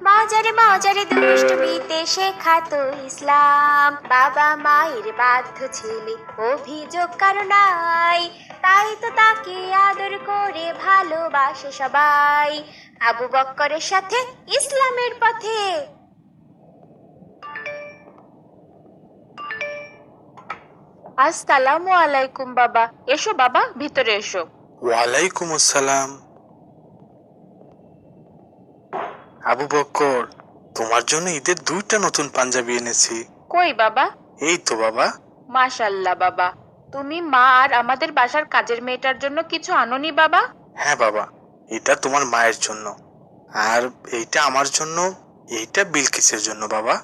মজারে মজারে দুষ্টু বিতে শেখাতো ইসলাম। বাবা মায়ের বাধ্য ছেলে, অভিযোগ কারো নাই, তাই তো তাকে আদর করে ভালোবাসে সবাই। আবু বক্করের সাথে ইসলামের পথে। আসসালামু আলাইকুম বাবা। এসো বাবা, ভিতরে এসো। ওয়ালাইকুম আসসালাম। আবু বক্কর, তোমার জন্য ঈদের 2টা নতুন পাঞ্জাবি এনেছি। কই বাবা? এই তো বাবা। মাশাআল্লাহ বাবা, তুমি মা আর আমাদের বাসার কাজের মেয়েটার জন্য কিছু আনোনি বাবা? হ্যাঁ বাবা, এটা তোমার মায়ের জন্য, আর এইটা আমার জন্য, এইটা বিলকিসের জন্য। বাবা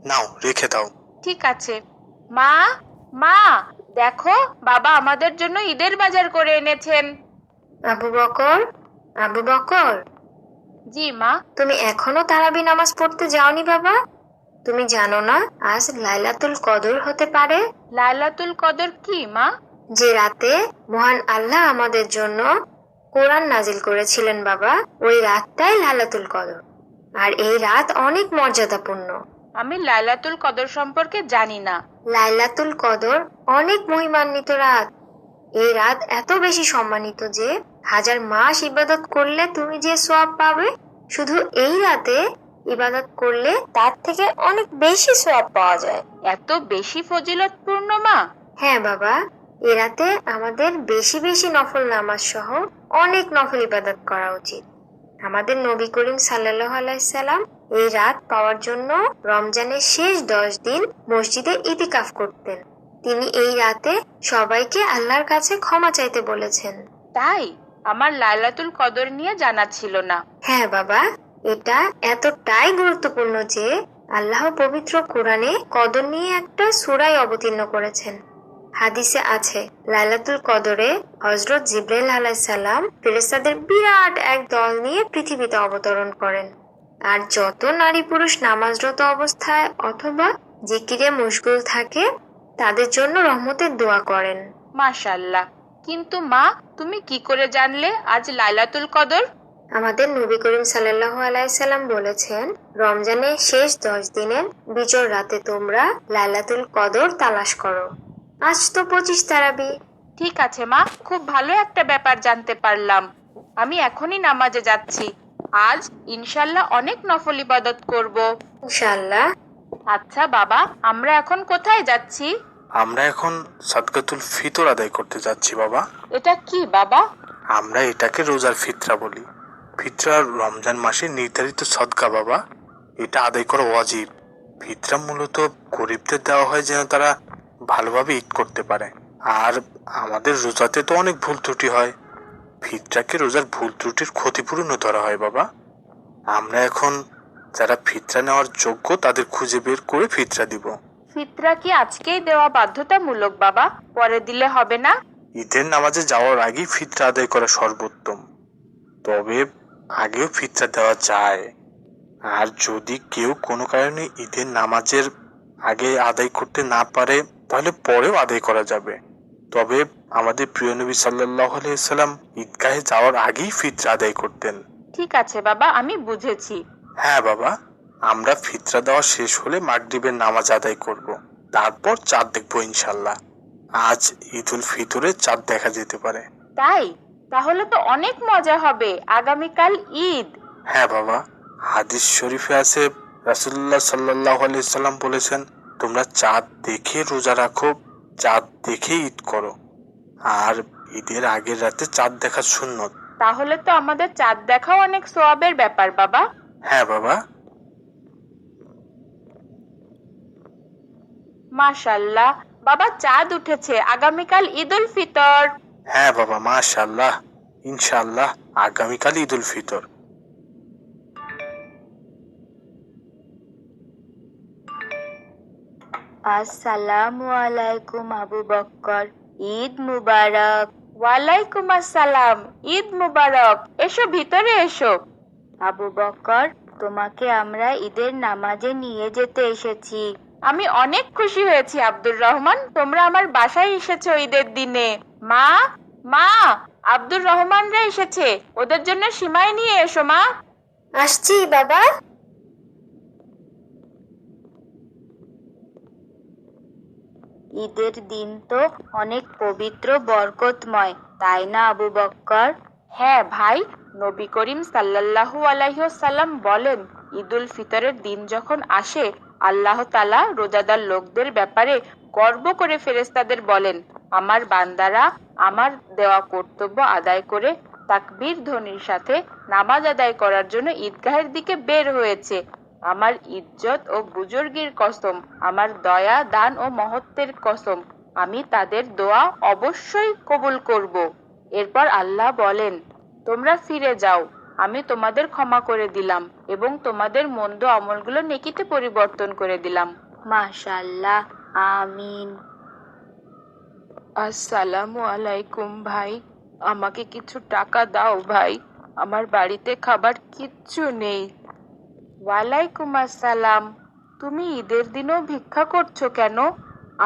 নাও, রেখে দাও। ঠিক আছে। মা, মা, দেখো বাবা আমাদের জন্য ঈদের বাজার করে এনেছেন। আবু বকর, আবু বকর, জি মা। তুমি এখনো তারাবি নামাজ পড়তে যাওনি বাবা? তুমি জানো না আজ লাইলাতুল কদর হতে পারে? লাইলাতুল কদর কি মা? যে রাতে মহান আল্লাহ আমাদের জন্য কোরআন নাজিল করেছিলেন বাবা, ওই রাতটাই লাইলাতুল কদর। আর এই রাত অনেক মর্যাদাপূর্ণ। আমি লাইলাতুল কদর সম্পর্কে জানি না। লাইলাতুল কদর অনেক মহিমান্বিত রাত। এই রাত এত বেশি সম্মানিত যে 1000 মাস ইবাদত করলে তুমি যে সওয়াব পাবে, শুধু এই রাতে ইবাদত করলে তার থেকে অনেক বেশি সওয়াব পাওয়া যায়। এত বেশি ফজিলতপূর্ণ মা? হ্যাঁ বাবা, এ রাতে আমাদের বেশি বেশি নফল নামাজ সহ অনেক নফল ইবাদত করা উচিত। আমাদের নবী করিম সাল্লাল্লাহু আলাইহি সাল্লাম এই রাত পাওয়ার জন্য রমজানের শেষ 10 দিন মসজিদে ইতিকাফ করতেন। তিনি এই রাতে সবাইকে আল্লাহর কাছে ক্ষমা চাইতে বলেছেন। তাই? আমার লাইলাতুল কদর নিয়ে জানা ছিল না। হ্যাঁ বাবা, এটা এতটাই গুরুত্বপূর্ণ যে আল্লাহ পবিত্র কোরআনে কদর নিয়ে একটা সূরা অবতীর্ণ করেছেন। হাদিসে আছে, লাইলাতুল কদরে হযরত জিবরাইল আলাইহিস সালাম ফেরেশতাদের বিরাট এক দল নিয়ে পৃথিবীতে অবতরণ করেন। আর যত নারী পুরুষ নামাজরত অবস্থায় অথবা জিকিরে মশগুল থাকে তাদের জন্য রহমতের দোয়া করেন। মাশাআল্লাহ। কিন্তু মা, তুমি কি করে জানলে আজ লাইলাতুল কদর? আমাদের নবী করিম সাল্লাল্লাহু আলাইহি সাল্লাম বলেছেন, রমজানের শেষ 10 দিনের বিজোড় রাতে তোমরা লাইলাতুল কদর তালাশ করো। আজ তো 25 তারাবি। ঠিক আছে মা, খুব ভালো একটা ব্যাপার জানতে পারলাম। আমি এখনই নামাজে যাচ্ছি। আজ ইনশাল্লাহ অনেক নফল ইবাদত করব। ইনশাআল্লাহ। আচ্ছা বাবা, আমরা এখন কোথায় যাচ্ছি? আমরা এখন সাদকাতুল ফিতর আদায় করতে যাচ্ছি বাবা। এটা কি বাবা? আমরা এটাকে রোজার ফিতরা বলি। ফিতরা রমজান মাসে নির্ধারিত সদকা বাবা, এটা আদায় করা ওয়াজিব। ফিতরা মূলত গরিবদের দেওয়া হয় যেন তারা ভালোভাবে ঈদ করতে পারে। আর আমাদের রোজাতে তো অনেক ভুল ত্রুটি হয়, ফিতরাকে রোজার ভুল ত্রুটির ক্ষতিপূরণও ধরা হয় বাবা। আমরা এখন যারা ফিতরা নেওয়ার যোগ্য তাদের খুঁজে বের করে ফিতরা দিব। ফিতরা কি আজকেই দেওয়া বাধ্যতামূলক বাবা? পরে দিলে হবে না? ঈদের নামাজে যাওয়ার আগেই ফিতরা আদায় করা সর্বোত্তম, তবে আগেও ফিতরা দেওয়া যায়। আর যদি কেউ কোনো কারণে ঈদের নামাজের আগে আদায় করতে না পারে তাহলে পরেও আদায় করা যাবে। তবে আমাদের প্রিয় নবী সাল্লাল্লাহু আলাইহি সাল্লাম ঈদগাহে যাওয়ার আগেই ফিতরা আদায় করতেন। ঠিক আছে বাবা, আমি বুঝেছি। হ্যাঁ বাবা, আমরা ফিতরা দেওয়া শেষ হলে মাগরিবের নামাজ আদায় করব, তারপর চাঁদ দেখবো ইনশাল্লাহ। আজ ঈদুল ফিতরে চাঁদ দেখা যেতে পারে। তাই? তাহলে তো অনেক মজা হবে। আগামীকাল ঈদ। হ্যাঁ বাবা, হাদিস শরীফে আছে, রাসূলুল্লাহ সাল্লাল্লাহু আলাইহি সাল্লাম বলেছেন, তোমরা চাঁদ দেখে রোজা রাখো, চাঁদ দেখে ঈদ করো। আর ঈদের আগের রাতে চাঁদ দেখা সুন্নত। তাহলে তো আমাদের চাঁদ দেখাও অনেক সওয়াবের ব্যাপার বাবা। হ্যাঁ বাবা। মাশাআল্লাহ বাবা, চাঁদ উঠেছে। আগামীকাল ঈদুল ফিতর। হ্যাঁ বাবা, মাশাআল্লাহ। ইনশাআল্লাহ আগামীকাল ঈদুল ফিতর। আসসালামু আলাইকুম আবু বক্কর, ঈদ মুবারক। ওয়ালাইকুম আসসালাম, ঈদ মুবারক। এসো, ভিতরে এসো। আবু বক্কর, তোমাকে আমরা ঈদের নামাজে নিয়ে যেতে এসেছি। আমি অনেক খুশি হয়েছি আব্দুর রহমান, তোমরা আমার বাসায় এসেছো ঈদের দিনে। মা, মা, আব্দুর রহমানরা এসেছে, ওদের জন্য সিমাই নিয়ে এসো মা। আসছি বাবা। ঈদের দিন তো অনেক পবিত্র বরকতময়, তাই না আবু বক্কর? হ্যাঁ ভাই, নবী করিম সাল্লাল্লাহু আলাইহি ওয়াসাল্লাম বলেন, ঈদুল ফিতরের দিন যখন আসে আল্লাহ তাআলা রোজাদার লোকদের ব্যাপারে গর্ব করে ফেরেশতাদের বলেন, আমার বান্দারা আমার দেওয়া কর্তব্য আদায় করে তাকবীর ধ্বনির সাথে নামাজ আদায় করার জন্য ঈদগাহের দিকে বের হয়েছে। আমার ইজ্জত ও বুজুর্গির কসম, আমার দয়া দান ও মহত্বের কসম, আমি তাদের দোয়া অবশ্যই কবুল করব। এরপর আল্লাহ বলেন, তোমরা ফিরে যাও, আমি তোমাদের ক্ষমা করে দিলাম এবং তোমাদের মন্দ আমলগুলো নেকিতে পরিবর্তন করে দিলাম। মাশাআল্লাহ, আমিন। আসসালামু আলাইকুম ভাই, আমাকে কিছু টাকা দাও ভাই, আমার বাড়িতে খাবার কিচ্ছু নেই। ওয়ালাইকুম আসসালাম, তুমি ঈদের দিনও ভিক্ষা করছো কেন?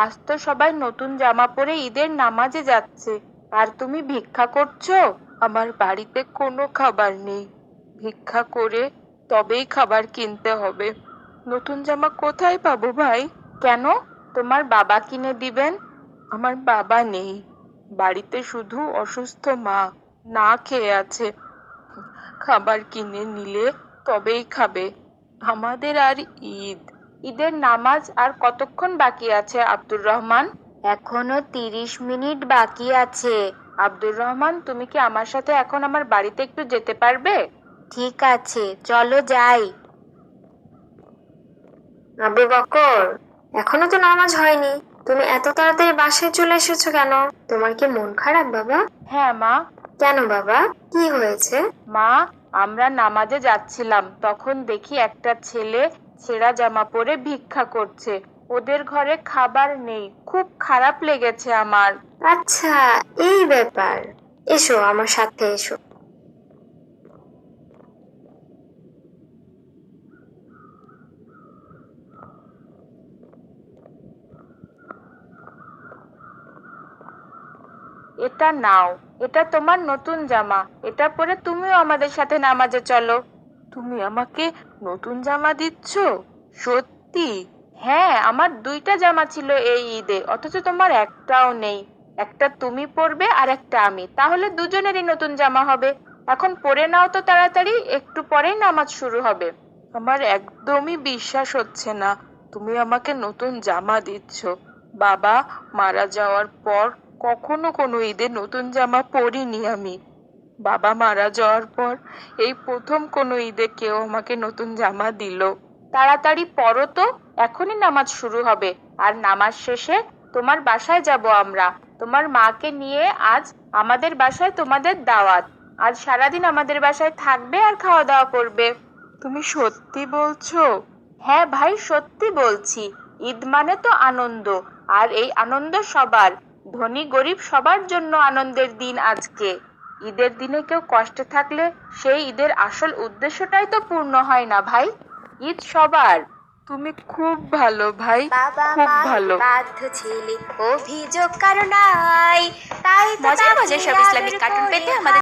আজ তো সবাই নতুন জামা পরে ঈদের নামাজে যাচ্ছে, আর তুমি ভিক্ষা করছো? আমার বাড়িতে কোনো খাবার নেই, ভিক্ষা করে তবেই খাবার কিনতে হবে। নতুন জামা কোথায় পাবো ভাই? কেন, তোমার বাবা কিনে দিবেন? আমার বাবা নেই, বাড়িতে শুধু অসুস্থ মা না খেয়ে আছে, খাবার কিনে নিলে তবেই খাবে। আমাদের আর ঈদের নামাজ আর কতক্ষণ বাকি আছে আব্দুর রহমান? এখনো 30 মিনিট বাকি আছে। আব্দুর রহমান, তুমি কি আমার সাথে এখন আমার বাড়িতে একটু যেতে পারবে? ঠিক আছে, চলো যাই। আবু বকর, এখনো তো নামাজ হয়নি, তুমি এত তাড়াতাড়ি বাসায় চলে এসেছো কেন? তোমার কি মন খারাপ বাবা? হ্যাঁ মা। কেন বাবা, কি হয়েছে? মা, আমরা নামাজে যাচ্ছিলাম, তখন দেখি একটা ছেলে ছেঁড়া জামা পরে ভিক্ষা করছে, ওদের ঘরে খাবার নেই, খুব খারাপ লেগেছে আমার। আচ্ছা, এই ব্যাপার। এসো আমার সাথে এসো। এটা নাও, এটা তোমার নতুন জামা, এটা পরে তুমিও আমাদের সাথে নামাজে চলো। তুমি আমাকে নতুন জামা দিচ্ছ? সত্যি? হ্যাঁ, আমার 2টা জামা ছিল এই ঈদে, অথচ তোমার একটাও নেই। একটা তুমি পরবে আর একটা আমি, তাহলে দুজনেরই নতুন জামা হবে। এখন পরে নাও তো তাড়াতাড়ি, একটু পরেই নামাজ শুরু হবে। আমার একদমই বিশ্বাস হচ্ছে না তুমি আমাকে নতুন জামা দিচ্ছ। বাবা মারা যাওয়ার পর কখনো কোনো ঈদে নতুন জামা পরিনি আমি। বাবা মারা যাওয়ার পর এই প্রথম কোনো ঈদে কেউ আমাকে নতুন জামা দিল। তাড়াতাড়ি পরো তো, এখনই নামাজ শুরু হবে, আর নামাজ শেষে তোমার বাসায় যাব আমরা। তোমার মাকে নিয়ে আজ আমাদের বাসায় তোমাদের দাওয়াত। আজ সারাদিন আমাদের বাসায় থাকবে আর খাওয়া দাওয়া করবে। তুমি সত্যি বলছো? হ্যাঁ ভাই, সত্যি বলছি। ঈদ মানে তো আনন্দ, আর এই আনন্দ সবার, ধনী গরিব সবার জন্য আনন্দের দিন আজকে। ঈদের দিনে কেউ কষ্টে থাকলে সেই ঈদের আসল উদ্দেশ্যটাই তো পূর্ণ হয় না ভাই। ঈদ সবার। তুমি খুব ভালো ভাই, বাবা খুব মা ভালো। বাধ্য ছেলে, অভিযোগ কারো নাই, তাই তো মজার তাকে মজার সব ইসলামিক আদর কার্টুন করে পেতে আমাদের